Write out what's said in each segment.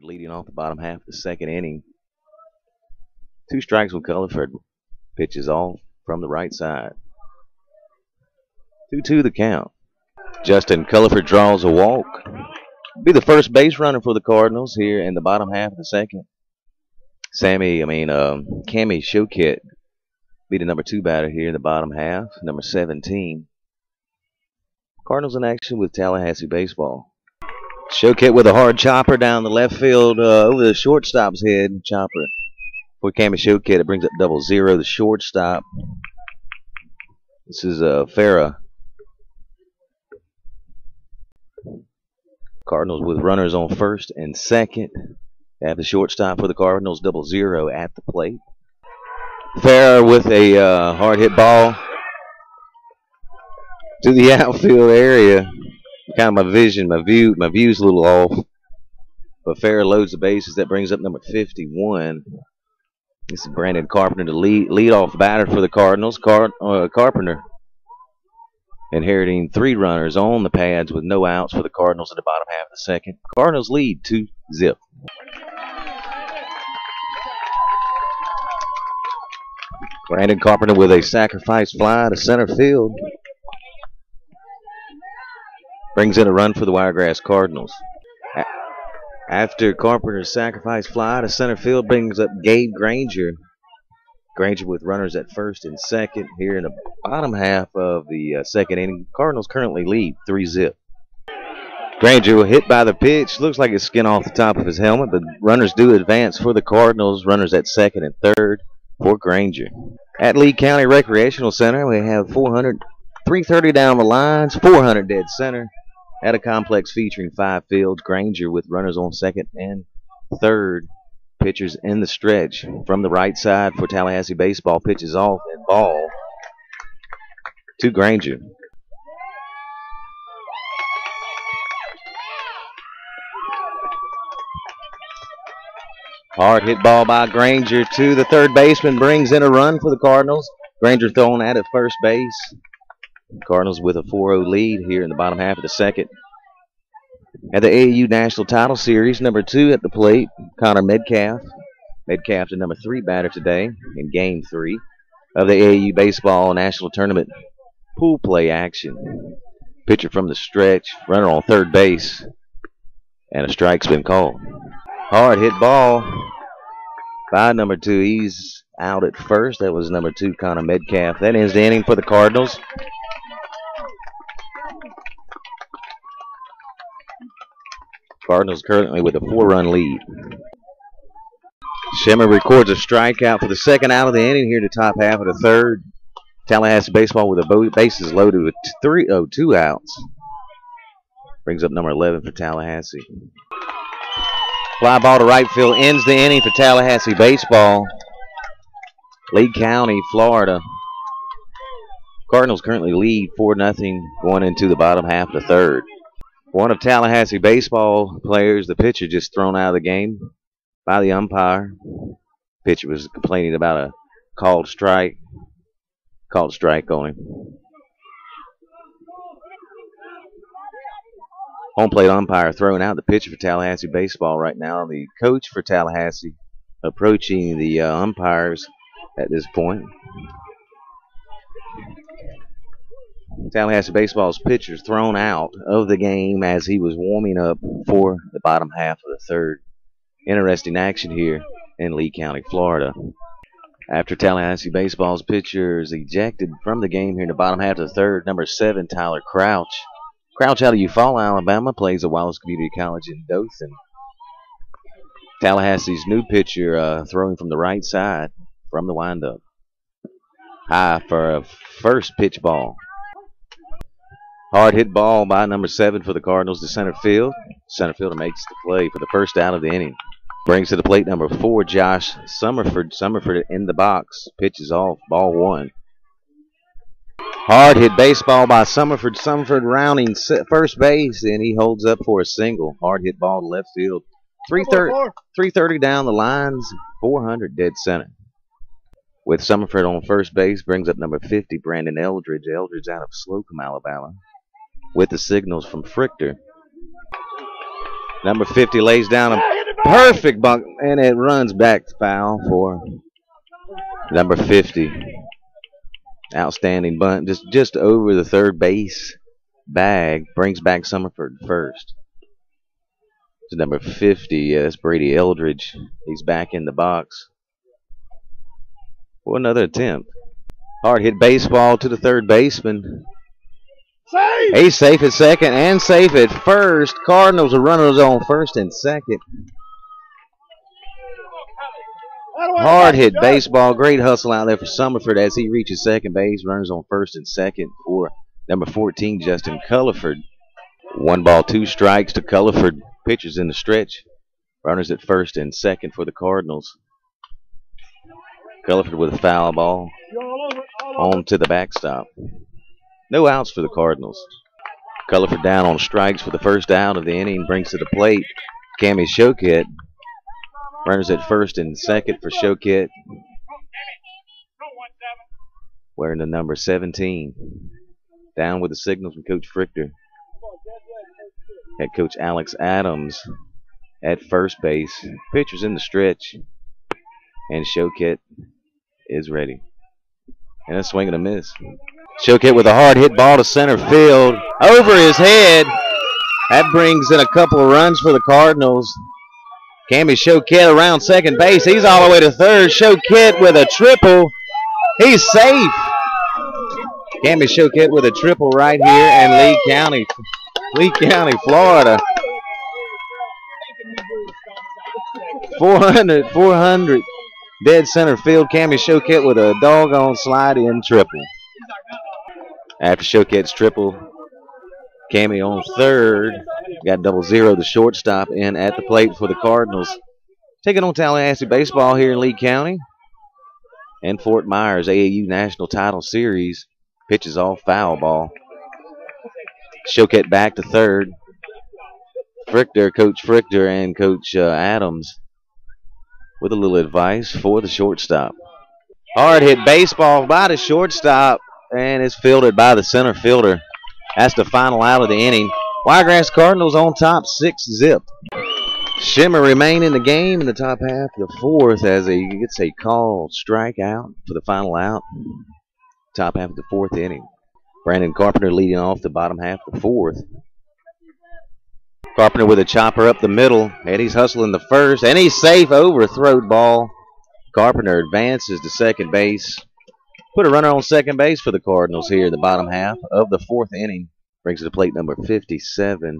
Culliford leading off the bottom half of the second inning. 2 strikes with Culliford. Pitches off from the right side. 2-2 the count. Justin Culliford draws a walk. Be the first base runner for the Cardinals here in the bottom half of the second. Cammy Showkit be the number 2 batter here in the bottom half, number 17. Cardinals in action with Tallahassee Baseball. Showkit with a hard chopper down the left field over the shortstop's head. Chopper for Cammy Showkit. It brings up 0-0. The shortstop. This is Farah. Cardinals with runners on first and second. They have the shortstop for the Cardinals, 0-0 at the plate. Farah with a hard hit ball to the outfield area. Kind of my view's a little off. But Farah loads the bases. That brings up number 51. This is Brandon Carpenter, the leadoff batter for the Cardinals. Carpenter inheriting 3 runners on the pads with no outs for the Cardinals in the bottom half of the second. Cardinals lead 2-0. Brandon Carpenter with a sacrifice fly to center field. Brings in a run for the Wiregrass Cardinals. After Carpenter's sacrifice fly to center field brings up Gabe Granger. Granger with runners at first and second here in the bottom half of the second inning. Cardinals currently lead 3-0. Granger will hit by the pitch. Looks like it's skin off the top of his helmet, but runners do advance for the Cardinals. Runners at second and third for Granger. At Lee County Recreational Center, we have 330 down the lines, 400 dead center. At a complex featuring 5 fields. Granger with runners on second and third. Pitchers in the stretch from the right side for Tallahassee Baseball. Pitches off and ball to Granger. Hard hit ball by Granger to the third baseman. Brings in a run for the Cardinals. Granger thrown at first base. Cardinals with a 4-0 lead here in the bottom half of the second. At the AAU National Title Series, number 2 at the plate, Connor Metcalf. Metcalf, the number 3 batter today in Game 3 of the AAU Baseball National Tournament pool play action. Pitcher from the stretch, runner on third base, and a strike's been called. Hard hit ball by number 2. He's out at first. That was number 2, Connor Metcalf. That ends the inning for the Cardinals. Cardinals currently with a 4-run lead. Shimmer records a strikeout for the second out of the inning here to top half of the third. Tallahassee Baseball with the bases loaded with 2 outs. Brings up number 11 for Tallahassee. Fly ball to right field ends the inning for Tallahassee Baseball. Lee County, Florida. Cardinals currently lead 4-0 going into the bottom half of the third. One of Tallahassee Baseball players, the pitcher, just thrown out of the game by the umpire. Pitcher was complaining about a called strike. Called strike on him. Home plate umpire throwing out the pitcher for Tallahassee Baseball right now. The coach for Tallahassee approaching the umpires at this point. Tallahassee Baseball's pitchers thrown out of the game as he was warming up for the bottom half of the third. Interesting action here in Lee County, Florida. After Tallahassee Baseball's pitchers ejected from the game here in the bottom half of the third, number 7, Tyler Crouch. Crouch out of Eufaula, Alabama, plays at Wallace Community College in Dothan. Tallahassee's new pitcher throwing from the right side from the windup. High for a first pitch ball. Hard hit ball by number 7 for the Cardinals to center field. Center fielder makes the play for the first out of the inning. Brings to the plate number 4, Josh Summerford. Summerford in the box. Pitches off, ball 1. Hard hit baseball by Summerford. Summerford rounding first base, and he holds up for a single. Hard hit ball to left field. 330 down the lines, 400 dead center. With Summerford on first base, brings up number 50, Brandon Eldridge. Eldridge out of Slocum, Alabama, with the signals from Frichter. Number 50 lays down a Perfect bunt, and it runs back to foul for number 50. Outstanding bunt, just over the third base bag, brings back Summerford first. To number 50, yes, Brady Eldridge. He's back in the box for another attempt. Hard hit baseball to the third baseman. Safe. He's safe at second and safe at first. Cardinals are runners on first and second. Hard hit baseball. Great hustle out there for Summerford as he reaches second base. Runners on first and second for number 14, Justin Culliford. 1 ball, 2 strikes to Culliford. Pitchers in the stretch. Runners at first and second for the Cardinals. Culliford with a foul ball on to the backstop. No outs for the Cardinals. Culliford down on strikes for the first out of the inning. Brings to the plate Cammy Choquette. Runners at first and second for Choquette, wearing the number 17. Down with the signals from Coach Frichter. Head coach Alex Adams at first base. Pitchers in the stretch. And Choquette is ready. And a swing and a miss. Choquette with a hard hit ball to center field. Over his head. That brings in a couple of runs for the Cardinals. Cammy Choquette around second base. He's all the way to third. Choquette with a triple. He's safe. Cammy Choquette with a triple right here in Lee County, Florida. 400 dead center field. Cammy Choquette with a doggone slide-in triple. After Choquette's triple, Cammy on third. Got 0-0 the shortstop in at the plate for the Cardinals. Taking on Tallahassee Baseball here in Lee County. And Fort Myers AAU National Title Series. Pitches off foul ball. Choquette back to third. Coach Frichter and Coach Adams with a little advice for the shortstop. Hard hit baseball by the shortstop, and it's fielded by the center fielder. That's the final out of the inning. Wiregrass Cardinals on top, 6-0. Shimmer remain in the game in the top half of the fourth as he gets a called strikeout for the final out. Top half of the fourth inning. Brandon Carpenter leading off the bottom half of the fourth. Carpenter with a chopper up the middle. Eddie's hustling the first, and he's safe. Overthrown ball. Carpenter advances to second base. Put a runner on second base for the Cardinals here in the bottom half of the fourth inning. Brings to the plate number 57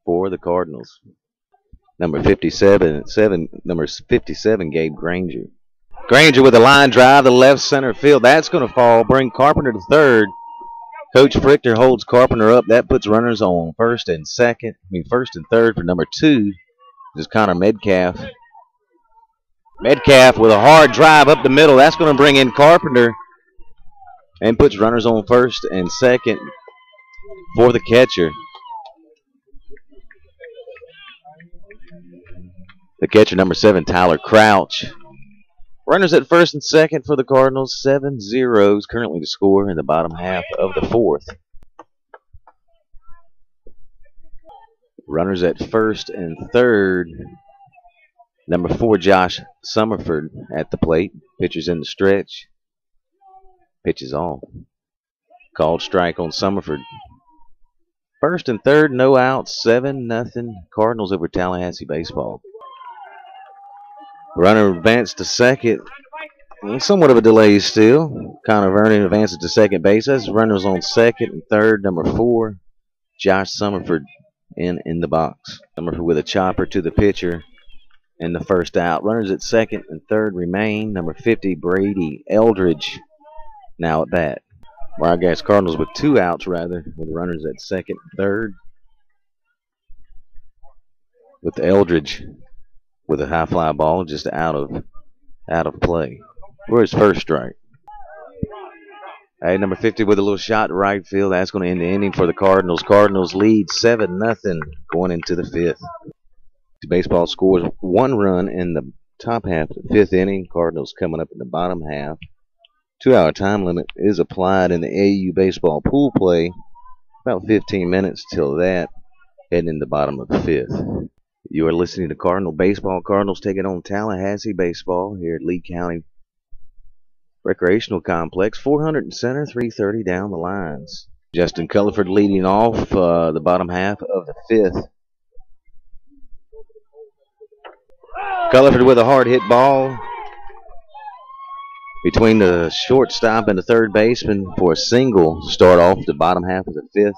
for the Cardinals. Number 57, Gabe Granger. Granger with a line drive to left center field. That's going to fall. Bring Carpenter to third. Coach Frichter holds Carpenter up. That puts runners on first and third for number 2. This is Connor Metcalf. Metcalf with a hard drive up the middle. That's going to bring in Carpenter and puts runners on first and second for the catcher. The catcher, number 7, Tyler Crouch. Runners at first and second for the Cardinals. 7-0 is currently the score in the bottom half of the fourth. Runners at first and third. Number 4, Josh Summerford at the plate. Pitcher's in the stretch. Pitches off. Called strike on Summerford. First and third, no outs. 7-0 Cardinals over Tallahassee Baseball. Runner advanced to second. Somewhat of a delay still. Connor Vernon advances to second base. That's runners on second and third. Number 4, Josh Summerford in the box. Summerford with a chopper to the pitcher. And the first out. Runners at second and third remain. Number 50, Brady Eldridge, now at bat. Wiregrass Cardinals with 2 outs, rather, with runners at second and third. With Eldridge with a high fly ball just out of play. Where's first strike? Hey, number 50 with a little shot to right field. That's going to end the inning for the Cardinals. Cardinals lead 7-0 going into the fifth. The baseball scores 1 run in the top half of the fifth inning. Cardinals coming up in the bottom half. 2-hour time limit is applied in the AAU baseball pool play. About 15 minutes till that. Heading in the bottom of the fifth. You are listening to Cardinal Baseball. Cardinals taking on Tallahassee Baseball here at Lee County Recreational Complex. 400 in center, 330 down the lines. Justin Culliford leading off the bottom half of the fifth. Culliford with a hard hit ball between the shortstop and the third baseman for a single to start off the bottom half of the fifth.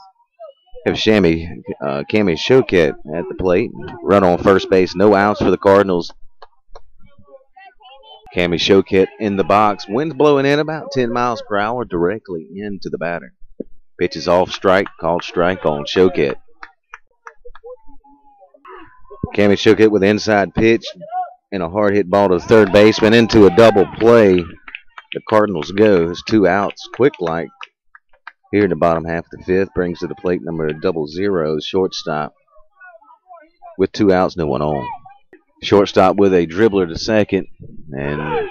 Have Cami Choquette at the plate. Run on first base, no outs for the Cardinals. Cami Choquette in the box. Wind's blowing in about 10 miles per hour directly into the batter. Pitch is off strike, called strike on Choquette. Cami Choquette with inside pitch and a hard hit ball to the third baseman into a double play. The Cardinals go. It's 2 outs, quick like. Here in the bottom half of the fifth, brings to the plate number 00, shortstop. With 2 outs, no one on. Shortstop with a dribbler to second, and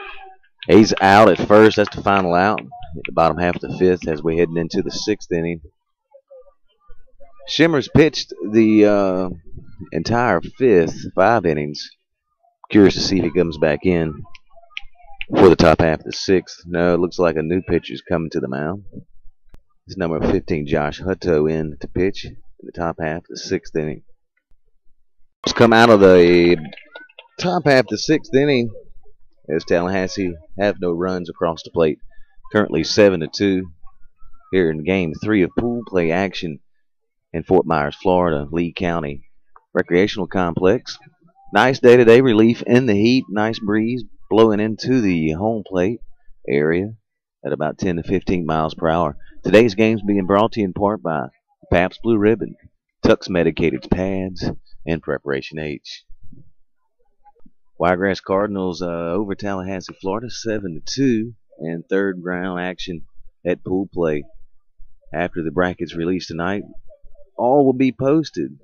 he's out at first. That's the final out at the bottom half of the fifth as we're heading into the 6th inning. Shimmer's pitched the entire fifth, 5 innings. Curious to see if he comes back in for the top half of the 6th. No, it looks like a new pitcher's coming to the mound. It's number 15, Josh Hutto, in to pitch in the top half of the 6th inning. Let's come out of the top half of the 6th inning as Tallahassee have no runs across the plate. Currently 7-2 here in Game 3 of pool play action in Fort Myers, Florida, Lee County Recreational Complex. Nice day today, relief in the heat, nice breeze blowing into the home plate area at about 10 to 15 miles per hour. Today's game's being brought to you in part by Pabst Blue Ribbon, Tux Medicated Pads, and Preparation H. Wiregrass Cardinals over Tallahassee, Florida, 7-2, and third round action at pool play. After the brackets released tonight, all will be posted